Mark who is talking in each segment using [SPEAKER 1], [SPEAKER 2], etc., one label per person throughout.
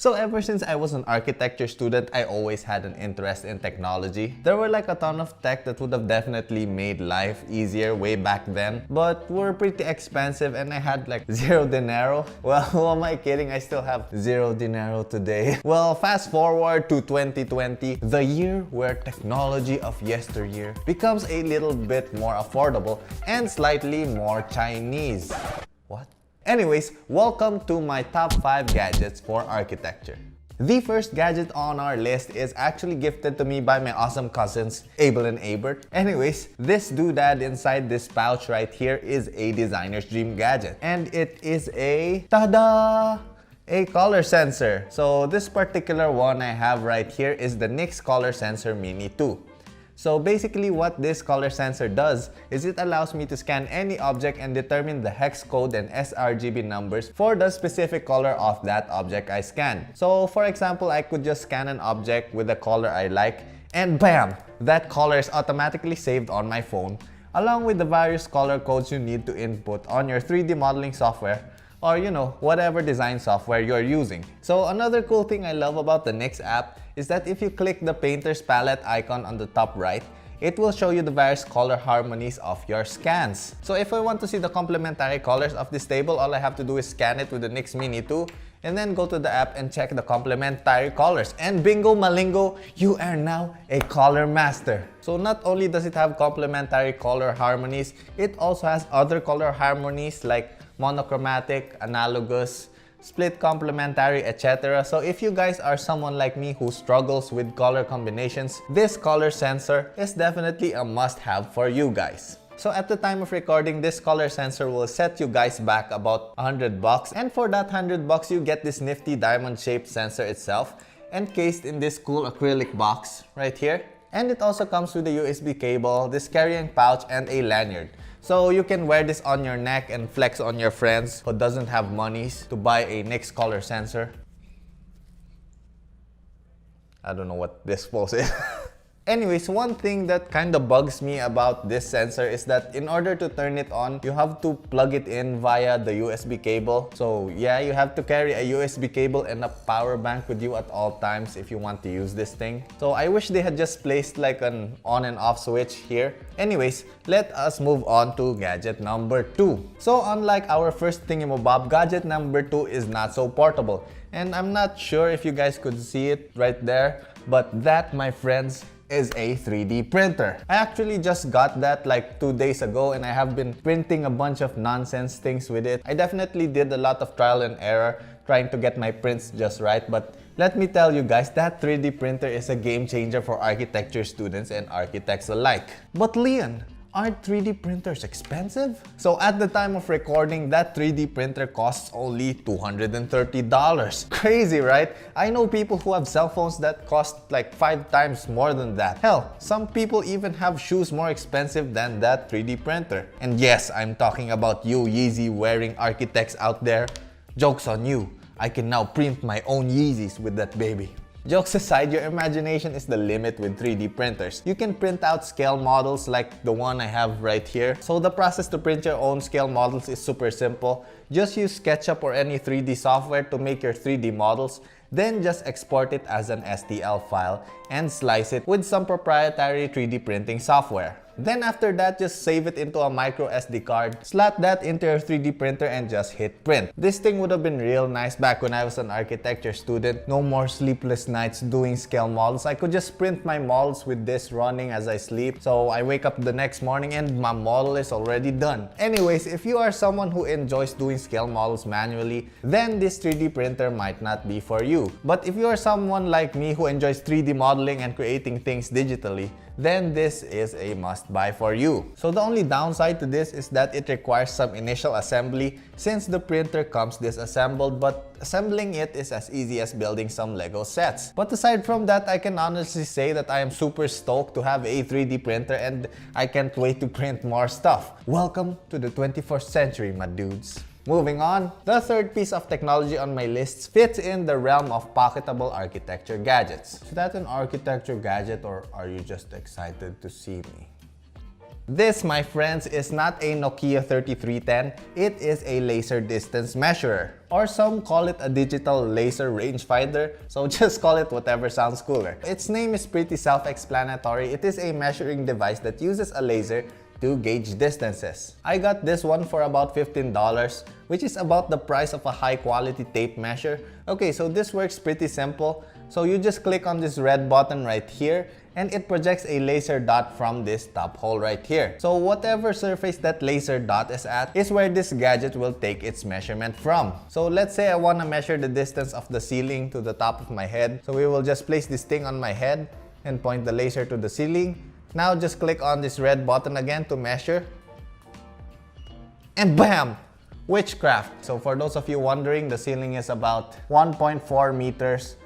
[SPEAKER 1] So ever since I was an architecture student, I always had an interest in technology. There were like a ton of tech that would have definitely made life easier way back then, but were pretty expensive and I had like zero dinero. Well, who am I kidding? I still have zero dinero today. Well, fast forward to 2020, the year where technology of yesteryear becomes a little bit more affordable and slightly more Chinese. What? Anyways, welcome to my top 5 gadgets for architecture. The first gadget on our list is actually gifted to me by my awesome cousins, Abel and Abert. Anyways, this doodad inside this pouch right here is a designer's dream gadget. And it is a, tada! A color sensor. So this particular one I have right here is the NYX Color Sensor Mini 2. So basically what this color sensor does is it allows me to scan any object and determine the hex code and sRGB numbers for the specific color of that object I scan. So for example, I could just scan an object with the color I like and bam! That color is automatically saved on my phone along with the various color codes you need to input on your 3D modeling software or whatever design software you're using. So another cool thing I love about the NYX app is that if you click the painter's palette icon on the top right, it will show you the various color harmonies of your scans. So if I want to see the complementary colors of this table, all I have to do is scan it with the NYX Mini 2 and then go to the app and check the complementary colors. And bingo malingo, you are now a color master. So not only does it have complementary color harmonies, it also has other color harmonies like monochromatic, analogous, split complementary, etc. So if you guys are someone like me who struggles with color combinations, this color sensor is definitely a must-have for you guys. So at the time of recording, this color sensor will set you guys back about $100, and for that $100 you get this nifty diamond-shaped sensor itself encased in this cool acrylic box right here. And it also comes with a USB cable, this carrying pouch, and a lanyard. So you can wear this on your neck and flex on your friends who doesn't have monies to buy a NYX color sensor. I don't know what this pose is. Anyways, one thing that kind of bugs me about this sensor is that in order to turn it on, you have to plug it in via the USB cable. So yeah, you have to carry a USB cable and a power bank with you at all times if you want to use this thing. So I wish they had just placed like an on and off switch here. Anyways, let us move on to gadget number 2. So unlike our first thingamabob, gadget number 2 is not so portable. And I'm not sure if you guys could see it right there, but that, my friends, is a 3D printer. I actually just got that like 2 days ago and I have been printing a bunch of nonsense things with it. I definitely did a lot of trial and error trying to get my prints just right, but let me tell you guys, that 3D printer is a game changer for architecture students and architects alike. But Leon, aren't 3D printers expensive? So at the time of recording, that 3D printer costs only $230. Crazy, right? I know people who have cell phones that cost like 5 times more than that. Hell, some people even have shoes more expensive than that 3D printer. And yes, I'm talking about you Yeezy wearing architects out there. Joke's on you. I can now print my own Yeezys with that baby. Jokes aside, your imagination is the limit with 3D printers. You can print out scale models like the one I have right here. So the process to print your own scale models is super simple. Just use SketchUp or any 3D software to make your 3D models. Then just export it as an STL file and slice it with some proprietary 3D printing software. Then after that, just save it into a micro SD card, slot that into your 3D printer and just hit print. This thing would have been real nice back when I was an architecture student. No more sleepless nights doing scale models. I could just print my models with this running as I sleep. So I wake up the next morning and my model is already done. Anyways, if you are someone who enjoys doing scale models manually, then this 3D printer might not be for you. But if you are someone like me who enjoys 3D modeling and creating things digitally, then this is a must-buy for you. So the only downside to this is that it requires some initial assembly since the printer comes disassembled, but assembling it is as easy as building some Lego sets. But aside from that, I can honestly say that I am super stoked to have a 3D printer and I can't wait to print more stuff. Welcome to the 21st century, my dudes. Moving on, the third piece of technology on my list fits in the realm of pocketable architecture gadgets. Is that an architecture gadget or are you just excited to see me? This, my friends, is not a Nokia 3310, it is a laser distance measurer. Or some call it a digital laser rangefinder, so just call it whatever sounds cooler. Its name is pretty self-explanatory. It is a measuring device that uses a laser to gauge distances. I got this one for about $15, which is about the price of a high-quality tape measure. Okay, so this works pretty simple. So you just click on this red button right here and it projects a laser dot from this top hole right here. So whatever surface that laser dot is at is where this gadget will take its measurement from. So let's say I want to measure the distance of the ceiling to the top of my head. So we will just place this thing on my head and point the laser to the ceiling. Now just click on this red button again to measure. And bam! Witchcraft! So for those of you wondering, the ceiling is about 1.4 meters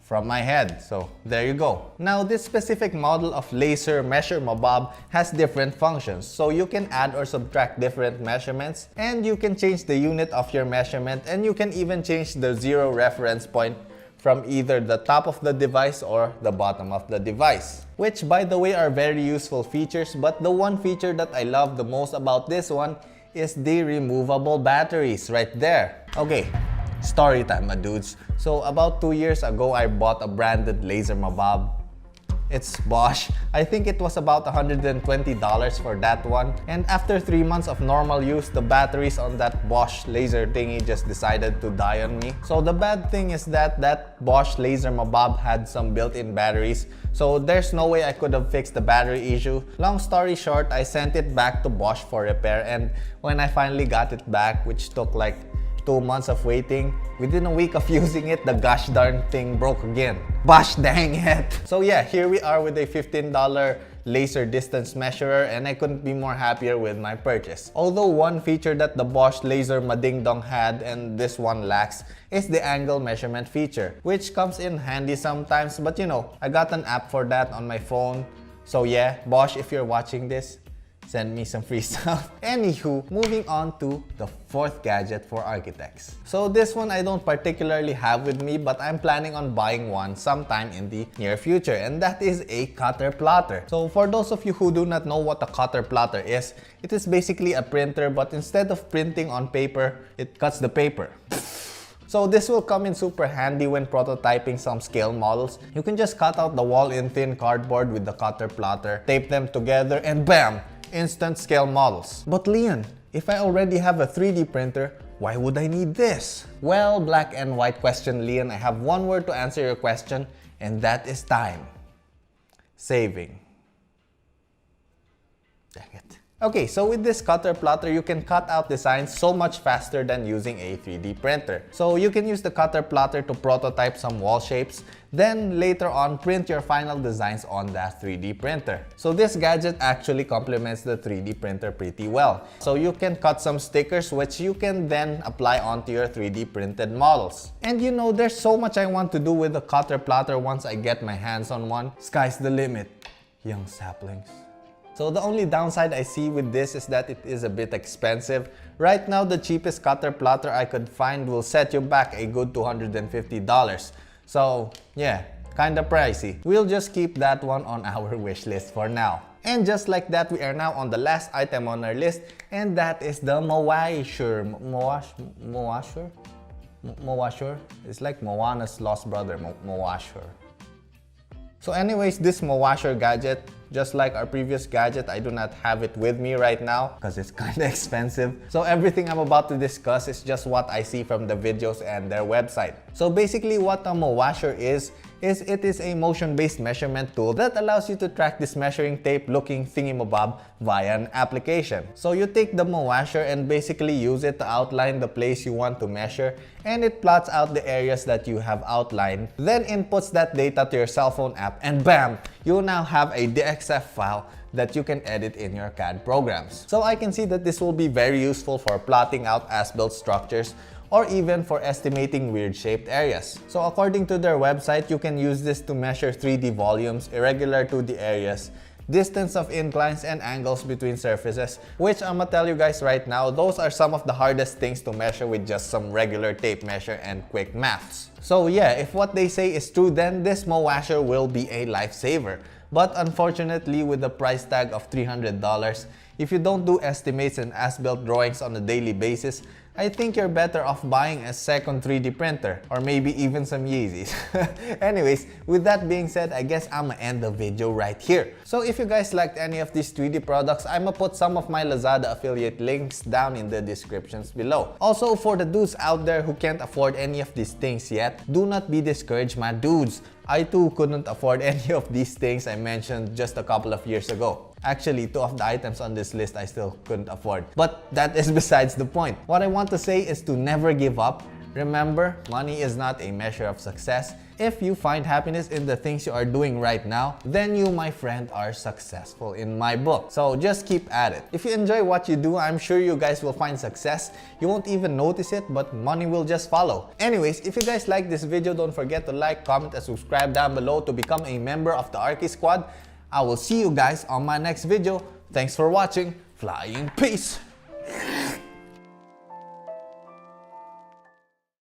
[SPEAKER 1] from my head. So there you go. Now this specific model of laser measure mabob has different functions. So you can add or subtract different measurements and you can change the unit of your measurement and you can even change the zero reference point from either the top of the device or the bottom of the device. Which by the way are very useful features, but the one feature that I love the most about this one is the removable batteries right there. Okay. Story time, my dudes. So about 2 years ago, I bought a branded laser mabob. It's Bosch. I think it was about $120 for that one. And after 3 months of normal use, the batteries on that Bosch laser thingy just decided to die on me. So the bad thing is that that Bosch laser mabob had some built-in batteries. So there's no way I could have fixed the battery issue. Long story short, I sent it back to Bosch for repair. And when I finally got it back, which took like 2 months of waiting, within a week of using it, the gosh darn thing broke again. Gosh dang it! So yeah, here we are with a $15 laser distance measurer and I couldn't be more happier with my purchase. Although one feature that the Bosch laser mading dong had and this one lacks is the angle measurement feature, which comes in handy sometimes, but you know, I got an app for that on my phone. So yeah, Bosch, if you're watching this, send me some free stuff. Anywho, moving on to the fourth gadget for architects. So this one I don't particularly have with me, but I'm planning on buying one sometime in the near future, and that is a cutter plotter. So for those of you who do not know what a cutter plotter is, it is basically a printer, but instead of printing on paper, it cuts the paper. So this will come in super handy when prototyping some scale models. You can just cut out the wall in thin cardboard with the cutter plotter, tape them together, and bam! Instant scale models. But Leon, if I already have a 3D printer, why would I need this? Well, black and white question, Leon, I have one word to answer your question, and that is time. Saving. Dang it. Okay, so with this cutter plotter, you can cut out designs so much faster than using a 3D printer. So you can use the cutter plotter to prototype some wall shapes, then later on print your final designs on that 3D printer. So this gadget actually complements the 3D printer pretty well. So you can cut some stickers which you can then apply onto your 3D printed models. And you know, there's so much I want to do with the cutter plotter once I get my hands on one. Sky's the limit, young saplings. So the only downside I see with this is that it is a bit expensive. Right now, the cheapest cutter plotter I could find will set you back a good $250. So yeah, kinda pricey. We'll just keep that one on our wish list for now. And just like that, we are now on the last item on our list, and that is the Mowasher. Mowasher? It's like Moana's lost brother, Mowasher. So anyways, this Mowasher gadget, just like our previous gadget, I do not have it with me right now because it's kinda expensive. So everything I'm about to discuss is just what I see from the videos and their website. So basically what a Mowasher is it is a motion-based measurement tool that allows you to track this measuring tape looking thingamabob via an application. So you take the Mowasher and basically use it to outline the place you want to measure, and it plots out the areas that you have outlined, then inputs that data to your cell phone app, and bam! You now have a DXF file that you can edit in your CAD programs. So I can see that this will be very useful for plotting out as-built structures, or even for estimating weird shaped areas. So according to their website, you can use this to measure 3D volumes, irregular 2D areas, distance of inclines and angles between surfaces, which I'm gonna tell you guys right now, those are some of the hardest things to measure with just some regular tape measure and quick maths. So yeah, if what they say is true, then this Mowasher will be a lifesaver. But unfortunately, with the price tag of $300, if you don't do estimates and as-built drawings on a daily basis, I think you're better off buying a second 3D printer or maybe even some Yeezys. Anyways, with that being said, I guess I'ma end the video right here. So if you guys liked any of these 3D products, I'ma put some of my Lazada affiliate links down in the descriptions below. Also, for the dudes out there who can't afford any of these things yet, do not be discouraged, my dudes. I too couldn't afford any of these things I mentioned just a couple of years ago. Actually, 2 of the items on this list I still couldn't afford. But that is besides the point. What I want to say is to never give up. Remember, money is not a measure of success. If you find happiness in the things you are doing right now, then you, my friend, are successful in my book. So just keep at it. If you enjoy what you do, I'm sure you guys will find success. You won't even notice it, but money will just follow. Anyways, if you guys like this video, don't forget to like, comment, and subscribe down below to become a member of the Arky Squad. I will see you guys on my next video. Thanks for watching. Flying peace!